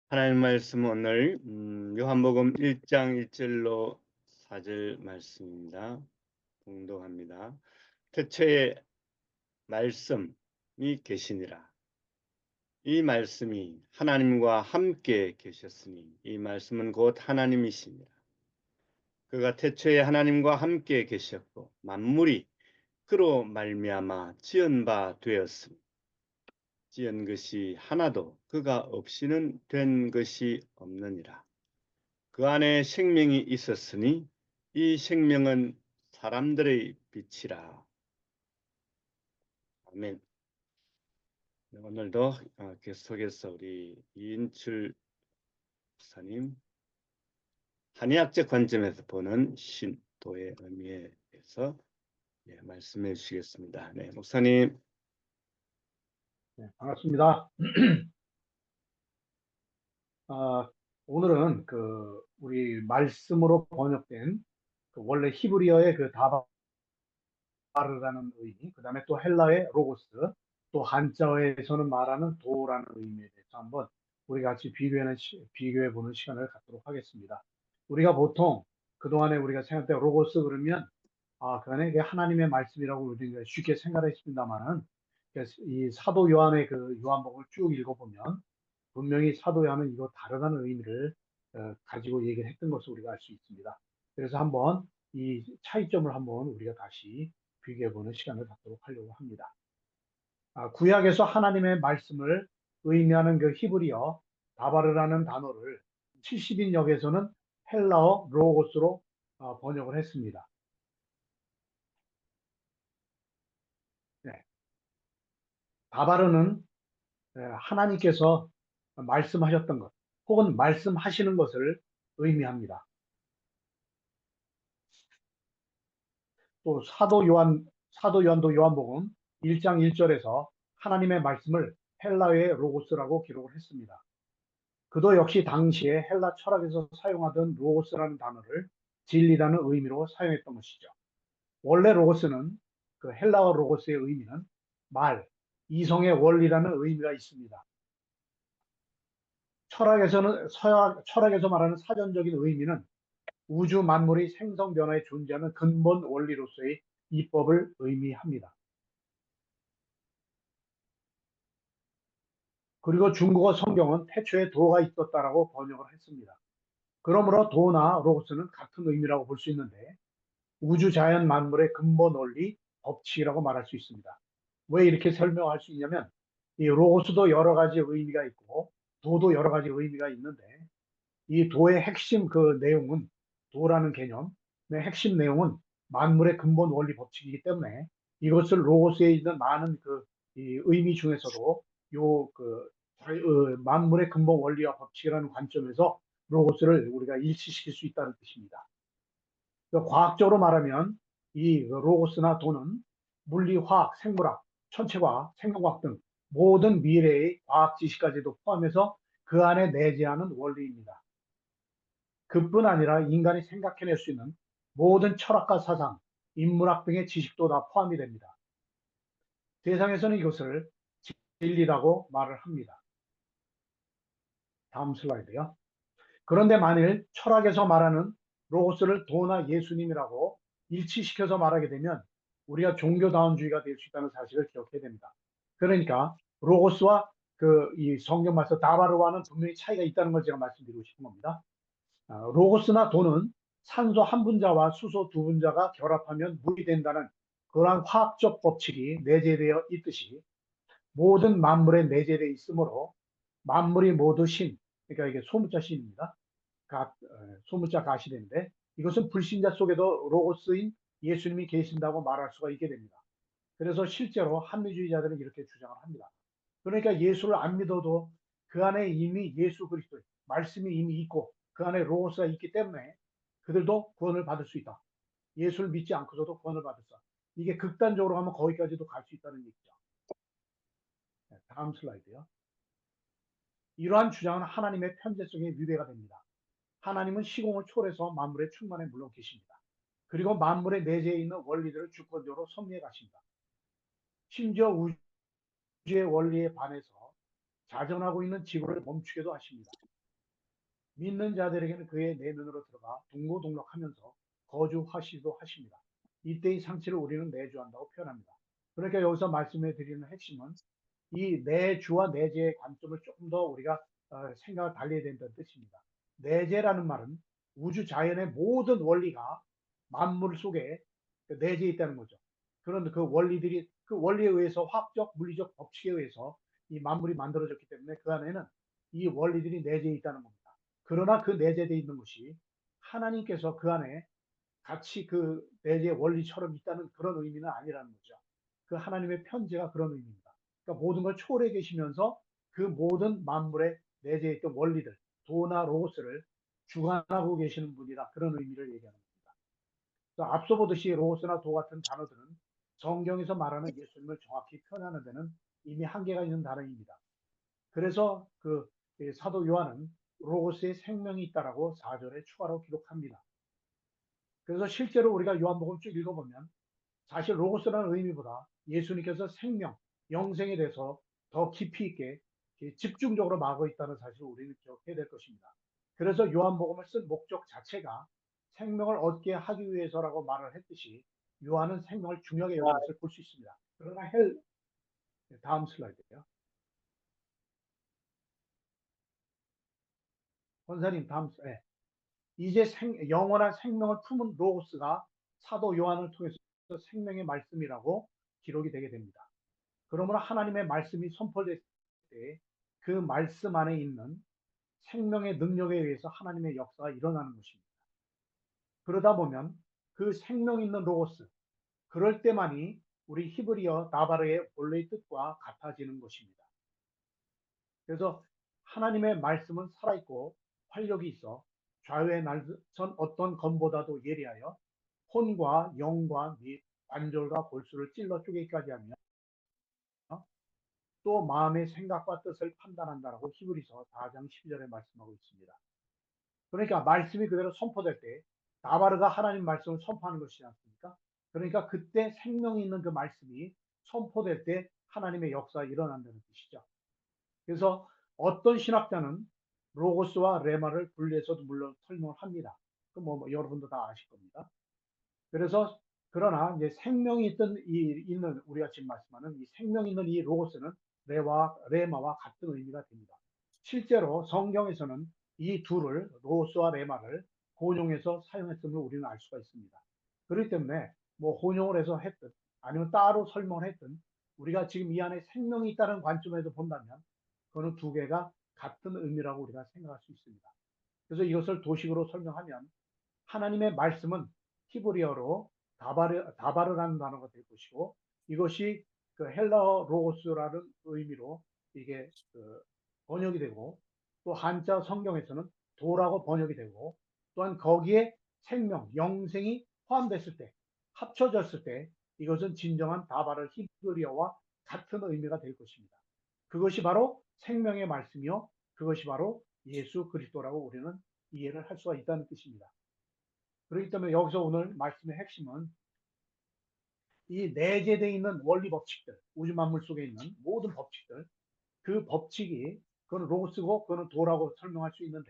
하나님 말씀 오늘 요한복음 1장 1절로 4절 말씀입니다. 봉독합니다. 태초에 말씀이 계시니라. 이 말씀이 하나님과 함께 계셨으니 이 말씀은 곧 하나님이시니라. 그가 태초에 하나님과 함께 계셨고 만물이 그로 말미암아 지은 바 되었으니 지은 것이 하나도 그가 없이는 된 것이 없느니라. 그 안에 생명이 있었으니 이 생명은 사람들의 빛이라. 아멘. 오늘도 계속해서 우리 이인출 목사님 한의학적 관점에서 보는 신도의 의미에 대해서 말씀해 주시겠습니다. 네, 목사님. 네, 반갑습니다. 아, 오늘은 우리 말씀으로 번역된 원래 히브리어의 다바르라는 의미, 그 다음에 또 헬라의 로고스, 또 한자어에서는 말하는 도라는 의미에 대해서 한번 우리 같이 비교해 보는 시간을 갖도록 하겠습니다. 우리가 보통 그동안에 우리가 생각할 때 로고스 그러면 그 안에 이게 하나님의 말씀이라고 우리가 쉽게 생각했습니다만은 이 사도 요한의 요한복음을 쭉 읽어보면 분명히 사도 요한은 이거 다르다는 의미를 가지고 얘기를 했던 것을 우리가 알 수 있습니다. 그래서 한번 이 차이점을 한번 우리가 다시 비교해보는 시간을 갖도록 하려고 합니다. 구약에서 하나님의 말씀을 의미하는 그 히브리어 다바르라는 단어를 70인역에서는 헬라어 로고스로 번역을 했습니다. 네. 다바르는 하나님께서 말씀하셨던 것 혹은 말씀하시는 것을 의미합니다. 또 사도 요한도 요한복음 1장 1절에서 하나님의 말씀을 헬라어의 로고스라고 기록을 했습니다. 그도 역시 당시에 헬라 철학에서 사용하던 로고스라는 단어를 진리라는 의미로 사용했던 것이죠. 원래 로고스는 그 헬라어 로고스의 의미는 말, 이성의 원리라는 의미가 있습니다. 철학에서 말하는 사전적인 의미는 우주 만물이 생성 변화에 존재하는 근본 원리로서의 이법을 의미합니다. 그리고 중국어 성경은 태초에 도가 있었다라고 번역을 했습니다. 그러므로 도나 로고스는 같은 의미라고 볼 수 있는데 우주 자연 만물의 근본 원리, 법칙이라고 말할 수 있습니다. 왜 이렇게 설명할 수 있냐면 이 로고스도 여러 가지 의미가 있고 도도 여러 가지 의미가 있는데 이 도의 핵심 내용은 도라는 개념의 핵심 내용은 만물의 근본 원리 법칙이기 때문에 이것을 로고스에 있는 많은 이 의미 중에서도 만물의 근본 원리와 법칙이라는 관점에서 로고스를 우리가 일치시킬 수 있다는 뜻입니다. 과학적으로 말하면 이 로고스나 도는 물리, 화학, 생물학, 천체과학, 생명과학 등 모든 미래의 과학 지식까지도 포함해서 그 안에 내재하는 원리입니다. 그뿐 아니라 인간이 생각해낼 수 있는 모든 철학과 사상, 인문학 등의 지식도 다 포함이 됩니다. 세상에서는 이것을 진리라고 말을 합니다. 다음 슬라이드요. 그런데 만일 철학에서 말하는 로고스를 도나 예수님이라고 일치시켜서 말하게 되면 우리가 종교다운주의가 될 수 있다는 사실을 기억해야 됩니다. 그러니까 로고스와 이 성경 말씀 다바르와는 분명히 차이가 있다는 걸 제가 말씀드리고 싶은 겁니다. 로고스나 도는 산소 한 분자와 수소 두 분자가 결합하면 물이 된다는 그러한 화학적 법칙이 내재되어 있듯이 모든 만물에 내재되어 있으므로 만물이 모두 신, 그러니까 이게 소문자 신입니다. 소문자 가시되는데 이것은 불신자 속에도 로고스인 예수님이 계신다고 말할 수가 있게 됩니다. 그래서 실제로 합리주의자들은 이렇게 주장을 합니다. 그러니까 예수를 안 믿어도 그 안에 이미 예수 그리스도 말씀이 이미 있고 그 안에 로고스가 있기 때문에 그들도 구원을 받을 수 있다. 예수를 믿지 않고서도 구원을 받을 수 있다. 이게 극단적으로 가면 거기까지도 갈 수 있다는 얘기죠. 네, 다음 슬라이드요. 이러한 주장은 하나님의 편재성에 위배가 됩니다. 하나님은 시공을 초월해서 만물의 충만에 물론 계십니다. 그리고 만물의 내재해 있는 원리들을 주권적으로 섭리해 가십니다. 심지어 우주의 원리에 반해서 자전하고 있는 지구를 멈추게도 하십니다. 믿는 자들에게는 그의 내면으로 들어가 동고동락하면서 거주하시기도 하십니다. 이때의 상치를 우리는 내주한다고 표현합니다. 그러니까 여기서 말씀해 드리는 핵심은 이 내주와 내재의 관점을 조금 더 우리가 생각을 달리해야 된다는 뜻입니다. 내재라는 말은 우주 자연의 모든 원리가 만물 속에 내재해 있다는 거죠. 그런데 그 원리들이 그 원리에 의해서 화학적, 물리적 법칙에 의해서 이 만물이 만들어졌기 때문에 그 안에는 이 원리들이 내재해 있다는 겁니다. 그러나 그 내재되어 있는 것이 하나님께서 그 안에 같이 그 내재의 원리처럼 있다는 그런 의미는 아니라는 거죠. 그 하나님의 편지가 그런 의미입니다. 그러니까 모든 걸 초월해 계시면서 그 모든 만물에 내재해 있던 원리들, 도나 로고스를 주관하고 계시는 분이다. 그런 의미를 얘기하는 겁니다. 그래서 앞서 보듯이 로고스나 도 같은 단어들은 성경에서 말하는 예수님을 정확히 표현하는 데는 이미 한계가 있는 단어입니다. 그래서 그 사도 요한은 로고스의 생명이 있다라고 4절에 추가로 기록합니다. 그래서 실제로 우리가 요한복음 쭉 읽어보면 사실 로고스라는 의미보다 예수님께서 생명, 영생에 대해서 더 깊이 있게 집중적으로 말하고 있다는 사실을 우리는 기억해야 될 것입니다. 그래서 요한복음을 쓴 목적 자체가 생명을 얻게 하기 위해서라고 말을 했듯이 요한은 생명을 중요하게 여긴 것을 볼 수 있습니다. 그러나 다음 슬라이드예요. 권사님 다음 슬라이드. 이제 영원한 생명을 품은 로고스가 사도 요한을 통해서 생명의 말씀이라고 기록이 되게 됩니다. 그러므로 하나님의 말씀이 선포될 때 그 말씀 안에 있는 생명의 능력에 의해서 하나님의 역사가 일어나는 것입니다. 그러다 보면 그 생명 있는 로고스, 그럴 때만이 우리 히브리어 나바르의 본래의 뜻과 같아지는 것입니다. 그래서 하나님의 말씀은 살아있고 활력이 있어 좌우의 날선 어떤 검보다도 예리하여 혼과 영과 및 관절과 골수를 찔러 쪼개기까지 하며 또 마음의 생각과 뜻을 판단한다라고 히브리서 4장 12절에 말씀하고 있습니다. 그러니까 말씀이 그대로 선포될 때 나바르가 하나님 말씀을 선포하는 것이지 않습니까? 그러니까 그때 생명이 있는 그 말씀이 선포될 때 하나님의 역사가 일어난다는 뜻이죠. 그래서 어떤 신학자는 로고스와 레마를 분리해서도 물론 설명을 합니다. 뭐 여러분도 다 아실 겁니다. 그래서 그러나 이제 생명이 있는 우리가 지금 말씀하는 이 생명 있는 이 로고스는 레마와 같은 의미가 됩니다. 실제로 성경에서는 이 둘을 로고스와 레마를 혼용해서 사용했음을 우리는 알 수가 있습니다. 그렇기 때문에 뭐 혼용을 해서 했든 아니면 따로 설명을 했든 우리가 지금 이 안에 생명이 있다는 관점에서 본다면 그는 두 개가 같은 의미라고 우리가 생각할 수 있습니다. 그래서 이것을 도식으로 설명하면 하나님의 말씀은 히브리어로 다바르라는 단어가 될 것이고 이것이 그 헬라어 로고스라는 의미로 이게 번역이 되고 또 한자 성경에서는 도라고 번역이 되고 또한 거기에 생명, 영생이 포함됐을 때 합쳐졌을 때 이것은 진정한 다바르 히브리어와 같은 의미가 될 것입니다. 그것이 바로 생명의 말씀이요 그것이 바로 예수 그리스도라고 우리는 이해를 할 수가 있다는 뜻입니다. 그렇기 때문에 여기서 오늘 말씀의 핵심은 이 내재되어 있는 원리 법칙들, 우주 만물 속에 있는 모든 법칙들, 그 법칙이 그건 로고스고 그거는 도라고 설명할 수 있는데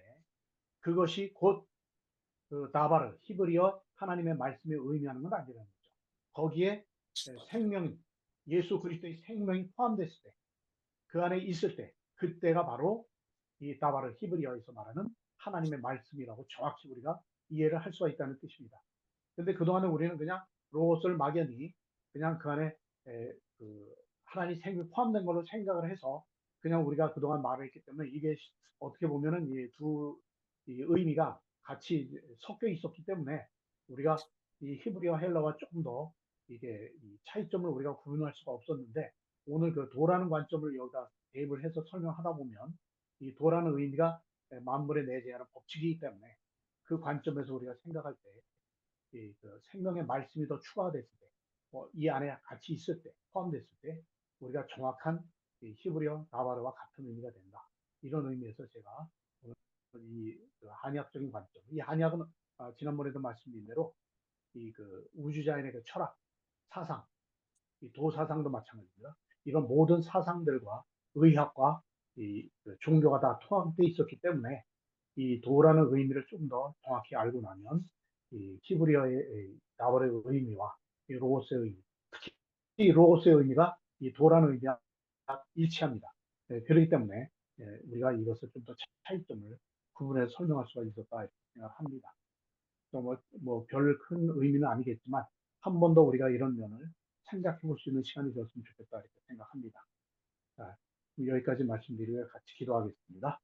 그것이 곧그 다바르 히브리어 하나님의 말씀에 의미하는 건 아니라는 거죠. 거기에 생명이 예수 그리스도의 생명이 포함됐을 때, 그 안에 있을 때, 그때가 바로 이 다바르 히브리어에서 말하는 하나님의 말씀이라고 정확히 우리가 이해를 할 수가 있다는 뜻입니다. 근데 그동안은 우리는 그냥 로봇을 막연히 그냥 그 안에 그 하나님 생명이 포함된 걸로 생각을 해서 그냥 우리가 그동안 말을 했기 때문에 이게 어떻게 보면은 이 의미가 같이 섞여 있었기 때문에 우리가 이 히브리어 헬라와 조금 더 이게 이 차이점을 우리가 구분할 수가 없었는데 오늘 그 도라는 관점을 여기다 대입을 해서 설명하다 보면 이 도라는 의미가 만물의 내재하는 법칙이기 때문에 그 관점에서 우리가 생각할 때 그 생명의 말씀이 더 추가됐을 때, 이 안에 같이 있을 때, 포함됐을 때, 우리가 정확한 히브리어 나바르와 같은 의미가 된다. 이런 의미에서 제가 오늘 이그 한의학적인 관점, 이 한의학은 지난번에도 말씀드린 대로 이 그 우주자연의 그 철학, 사상, 이 도사상도 마찬가지입니다. 이런 모든 사상들과 의학과 이 종교가 다 통합되어 있었기 때문에 이 도라는 의미를 좀 더 정확히 알고 나면 이 히브리어의 나월의 의미와 이 로고스의 의미, 특히 이 로고스의 의미가 이 도라는 의미와 일치합니다. 그렇기 때문에 우리가 이것을 좀 더 차이점을 구분해서 설명할 수가 있었다 이렇게 생각합니다. 뭐별 큰 의미는 아니겠지만 한 번 더 우리가 이런 면을 생각해 볼 수 있는 시간이 되었으면 좋겠다 이렇게 생각합니다. 자, 여기까지 말씀드리고 같이 기도하겠습니다.